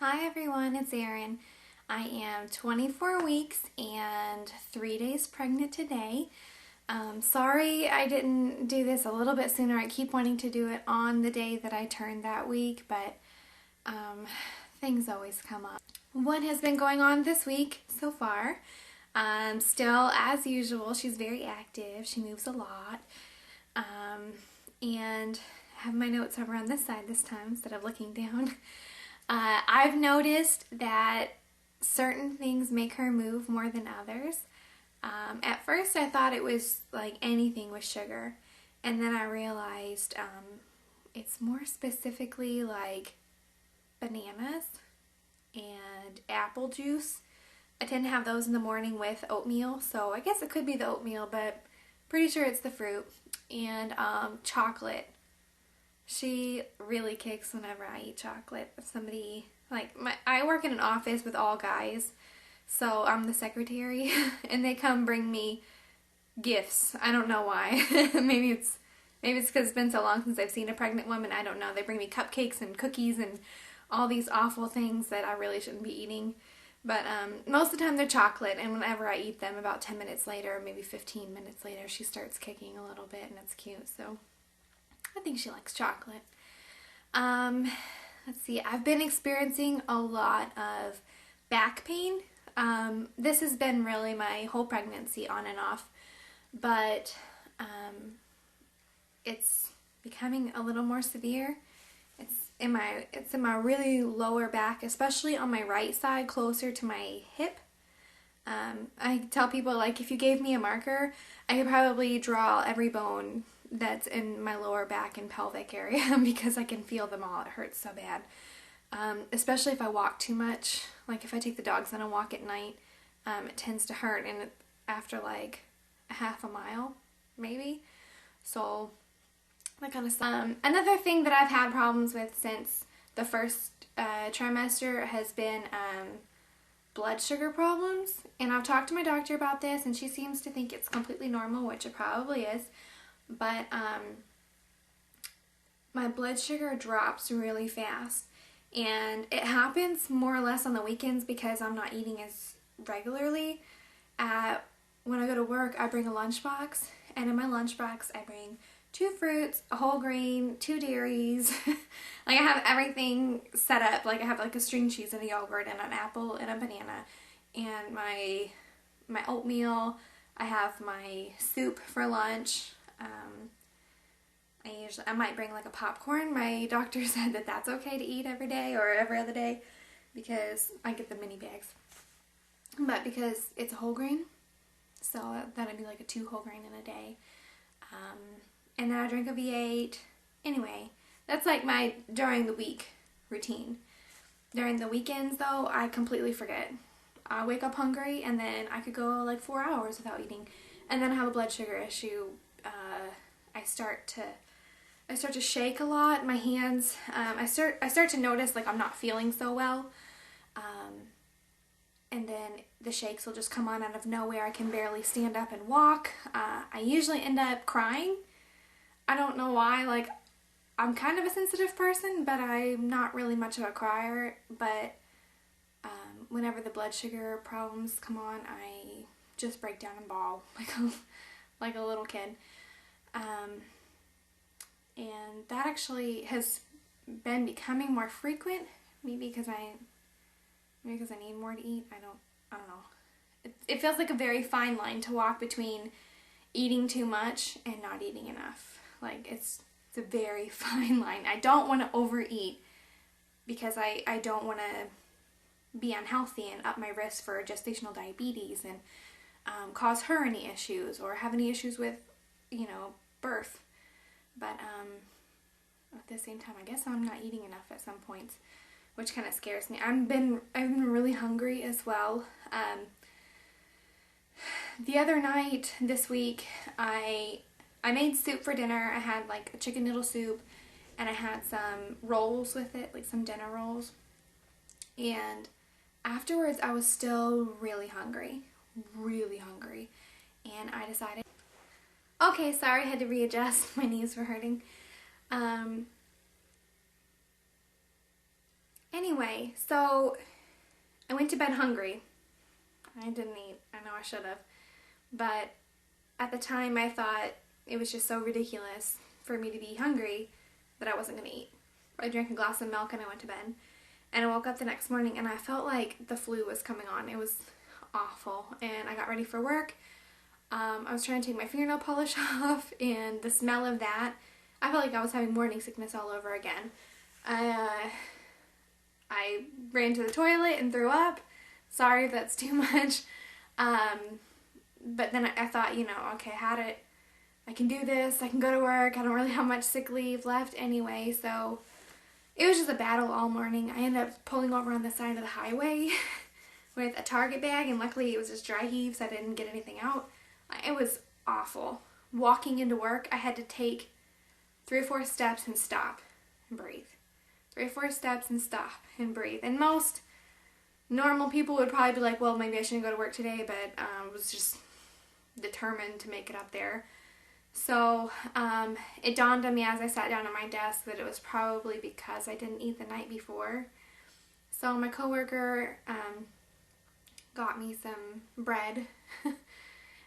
Hi everyone, it's Erin. I am 24 weeks and 3 days pregnant today. Sorry I didn't do this a little bit sooner. I keep wanting to do it on the day that I turned that week, but things always come up. What has been going on this week so far? Still, as usual, she's very active. She moves a lot. And I have my notes over on this side this time instead of looking down. I've noticed that certain things make her move more than others. At first I thought it was like anything with sugar, and then I realized it's more specifically like bananas and apple juice. I tend to have those in the morning with oatmeal, so I guess it could be the oatmeal, but pretty sure it's the fruit. And chocolate. She really kicks whenever I eat chocolate. If somebody, I work in an office with all guys, so I'm the secretary, and they come bring me gifts. I don't know why. Maybe it's because it's been so long since I've seen a pregnant woman. I don't know. They bring me cupcakes and cookies and all these awful things that I really shouldn't be eating. But most of the time they're chocolate, and whenever I eat them, about 10 minutes later, maybe 15 minutes later, she starts kicking a little bit, and it's cute. So I think she likes chocolate. Let's see, I've been experiencing a lot of back pain. This has been really my whole pregnancy, on and off, but it's becoming a little more severe. It's in my really lower back, especially on my right side, closer to my hip. I tell people, like, if you gave me a marker, I could probably draw every bone that's in my lower back and pelvic area because I can feel them all. It hurts so bad. Especially if I walk too much. Like if I take the dogs on a walk at night, it tends to hurt, and after like a half a mile, maybe. So that kind of stuff. Another thing that I've had problems with since the first trimester has been blood sugar problems, and I've talked to my doctor about this, and she seems to think it's completely normal, which it probably is. But my blood sugar drops really fast, and it happens more or less on the weekends because I'm not eating as regularly. When I go to work, I bring a lunchbox, and in my lunchbox I bring 2 fruits, a whole grain, 2 dairies. Like, I have everything set up. Like, I have like a string cheese and a yogurt and an apple and a banana and my oatmeal. I have my soup for lunch. I might bring like a popcorn. My doctor said that that's okay to eat every day or every other day because I get the mini bags. But because it's a whole grain, so that'd be like a 2 whole grain in a day. And then I drink a V8. Anyway, that's like my during the week routine. During the weekends though, I completely forget. I wake up hungry, and then I could go like 4 hours without eating, and then I have a blood sugar issue. I start to shake a lot. My hands. I start to notice like I'm not feeling so well. And then the shakes will just come on out of nowhere. I can barely stand up and walk. I usually end up crying. I don't know why. Like, I'm kind of a sensitive person, but I'm not really much of a crier. But whenever the blood sugar problems come on, I just break down and bawl like a little kid. And that actually has been becoming more frequent. Maybe because I need more to eat. I don't know. It feels like a very fine line to walk between eating too much and not eating enough. Like, it's a very fine line. I don't want to overeat because I don't want to be unhealthy and up my risk for gestational diabetes and cause her any issues or have any issues with, birth. But at the same time, I guess I'm not eating enough at some points, which kind of scares me. I've been really hungry as well. The other night this week, I made soup for dinner. I had like a chicken noodle soup, and I had some rolls with it, like some dinner rolls. And afterwards, I was still really hungry, and I decided, okay, sorry, I had to readjust. My knees were hurting. Anyway, so I went to bed hungry. I didn't eat. I know I should have. But at the time I thought it was just so ridiculous for me to be hungry that I wasn't going to eat. I drank a glass of milk and I went to bed. And I woke up the next morning and I felt like the flu was coming on. It was awful. And I got ready for work. I was trying to take my fingernail polish off, and the smell of that, I felt like I was having morning sickness all over again. I ran to the toilet and threw up. Sorry if that's too much. But then I thought, you know, okay, I can do this. I can go to work. I don't really have much sick leave left anyway, so it was just a battle all morning. I ended up pulling over on the side of the highway with a Target bag, and luckily it was just dry heaves. I didn't get anything out. It was awful. Walking into work, I had to take 3 or 4 steps and stop and breathe. 3 or 4 steps and stop and breathe. And most normal people would probably be like, well, maybe I shouldn't go to work today, but I was just determined to make it up there. So it dawned on me as I sat down at my desk that it was probably because I didn't eat the night before. So my coworker got me some bread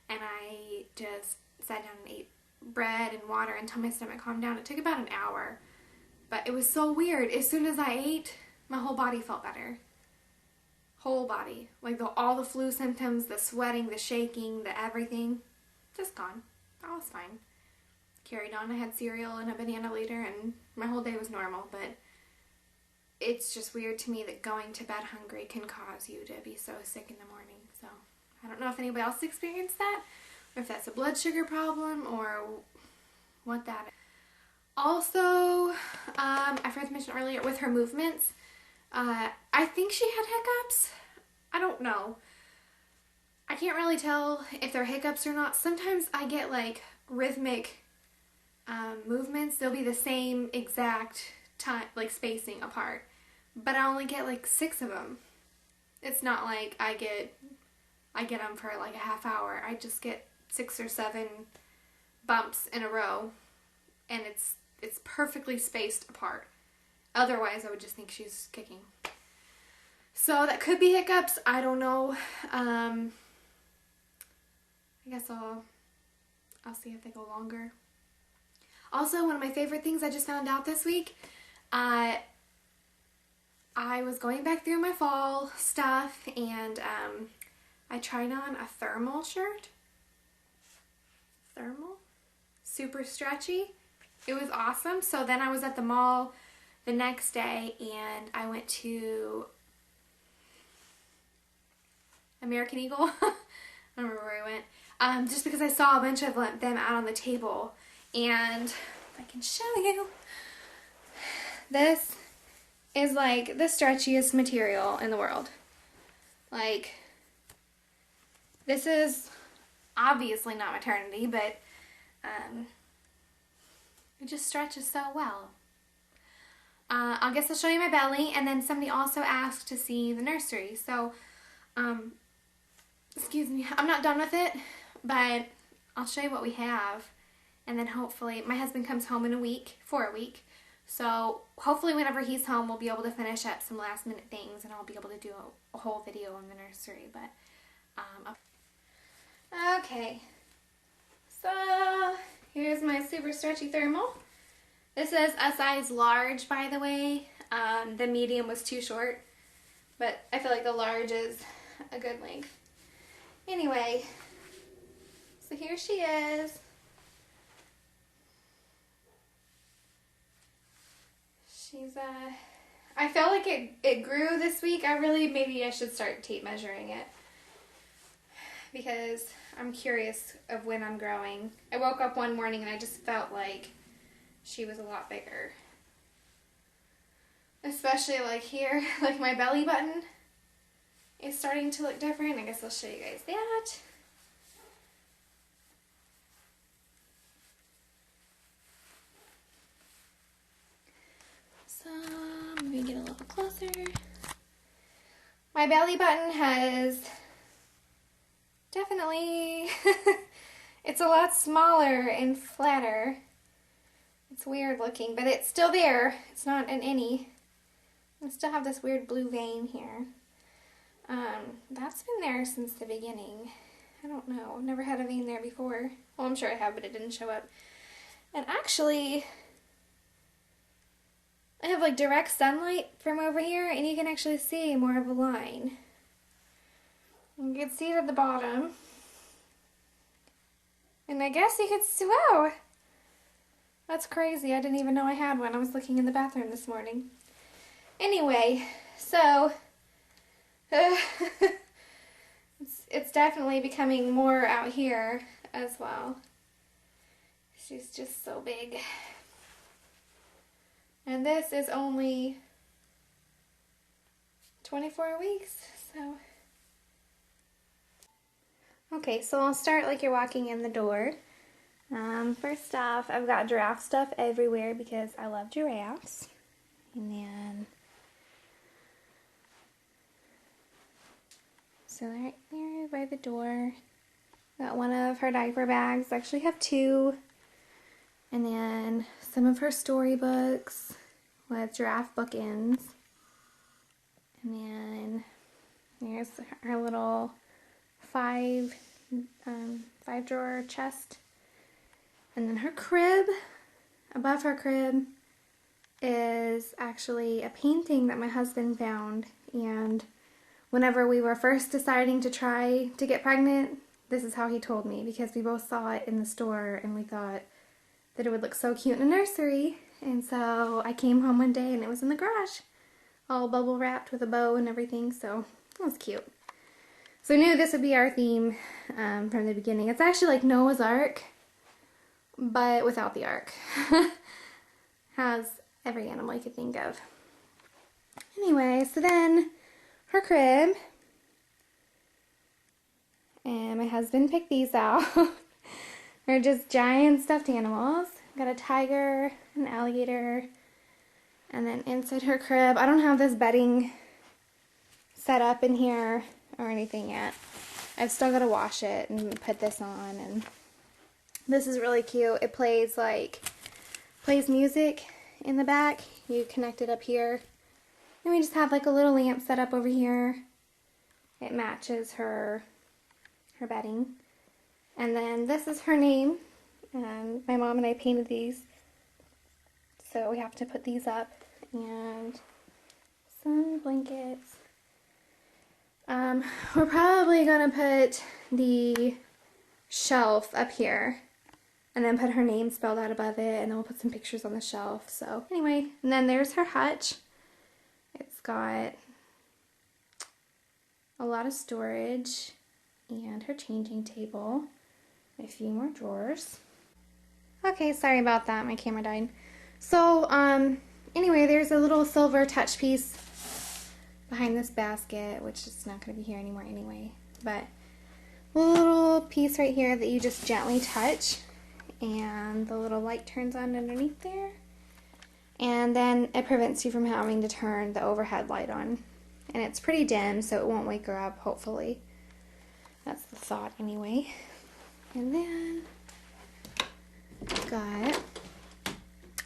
and I just sat down and ate bread and water until my stomach calmed down. It took about an hour, but it was so weird. As soon as I ate, my whole body felt better. Whole body. Like all the flu symptoms, the sweating, the shaking, the everything, just gone. I was fine. Carried on. I had cereal and a banana later, and my whole day was normal, but it's just weird to me that going to bed hungry can cause you to be so sick in the morning. So I don't know if anybody else experienced that, or if that's a blood sugar problem, or what that is. Also, I forgot to mention earlier, with her movements, I think she had hiccups. I don't know. I can't really tell if they're hiccups or not. Sometimes I get like rhythmic movements. They'll be the same exact time, like spacing apart, but I only get like 6 of them. It's not like I get them for like a half hour. I just get 6 or 7 bumps in a row, and it's perfectly spaced apart. Otherwise, I would just think she's kicking. So that could be hiccups. I don't know. I guess I'll see if they go longer. Also, one of my favorite things I just found out this week, I was going back through my fall stuff, and I tried on a thermal shirt. Thermal? Super stretchy. It was awesome. So then I was at the mall the next day, and I went to American Eagle. I don't remember where I went. Just because I saw a bunch of them out on the table, and I can show you. This is like the stretchiest material in the world. Like, this is obviously not maternity, but it just stretches so well. I guess I'll show you my belly, and then somebody also asked to see the nursery. So, excuse me, I'm not done with it, but I'll show you what we have, and then hopefully, my husband comes home for a week, so hopefully whenever he's home, we'll be able to finish up some last minute things, and I'll be able to do a whole video on the nursery, but, okay, so here's my super stretchy thermal. This is a size large, by the way. The medium was too short, but I feel like the large is a good length. Anyway, so here she is. She's, I felt like it grew this week. Maybe I should start tape measuring it, because I'm curious of when I'm growing. I woke up one morning and I just felt like she was a lot bigger. Especially like here, like my belly button is starting to look different. I guess I'll show you guys that. So, maybe get a little closer. My belly button has definitely, it's a lot smaller and flatter. It's weird looking, but it's still there. It's not an innie. I still have this weird blue vein here. That's been there since the beginning. I don't know. I've never had a vein there before. Well, I'm sure I have, but it didn't show up. And actually, I have like direct sunlight from over here, and you can actually see more of a line. You can see it at the bottom. And I guess you could see, wow! That's crazy. I didn't even know I had one. I was looking in the bathroom this morning. Anyway, so it's definitely becoming more out here as well. She's just so big. And this is only 24 weeks, so. Okay, so I'll start like you're walking in the door. First off, I've got giraffe stuff everywhere because I love giraffes. And then, so right there by the door, got one of her diaper bags. I actually have two. And then some of her storybooks with giraffe bookends. And then there's her little five drawer chest. And then her crib. Above her crib is actually a painting that my husband found. And whenever we were first deciding to try to get pregnant, this is how he told me, because we both saw it in the store and we thought that it would look so cute in a nursery. And so I came home one day and it was in the garage, all bubble wrapped with a bow and everything, so it was cute. So I knew this would be our theme from the beginning. It's actually like Noah's Ark, but without the ark. Has every animal you could think of. Anyway, so then her crib, and my husband picked these out. They're just giant stuffed animals. Got a tiger, an alligator, and then inside her crib, I don't have this bedding set up in here or anything yet. I've still got to wash it and put this on, and this is really cute. It plays music in the back. You connect it up here, and we just have like a little lamp set up over here. It matches her bedding. And then this is her name, and my mom and I painted these, so we have to put these up, and some blankets. We're probably gonna put the shelf up here, and then put her name spelled out above it, and then we'll put some pictures on the shelf. So anyway, and then there's her hutch. It's got a lot of storage, and her changing table. A few more drawers. Okay, sorry about that, my camera died. So, anyway, there's a little silver touch piece behind this basket, which is not going to be here anymore anyway. But a little piece right here that you just gently touch, and the little light turns on underneath there. And then it prevents you from having to turn the overhead light on. And it's pretty dim, so it won't wake her up, hopefully. That's the thought anyway. And then I've got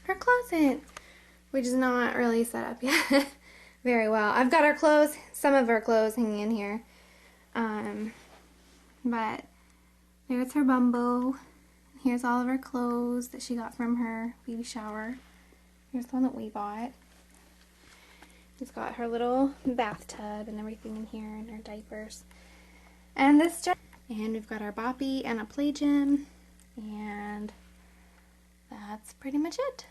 her closet, which is not really set up yet very well. I've got her clothes, some of her clothes hanging in here. But there's her bumbo. Here's all of her clothes that she got from her baby shower. Here's the one that we bought. She's got her little bathtub and everything in here, and her diapers. And this just, and we've got our boppy and a play gym, and that's pretty much it.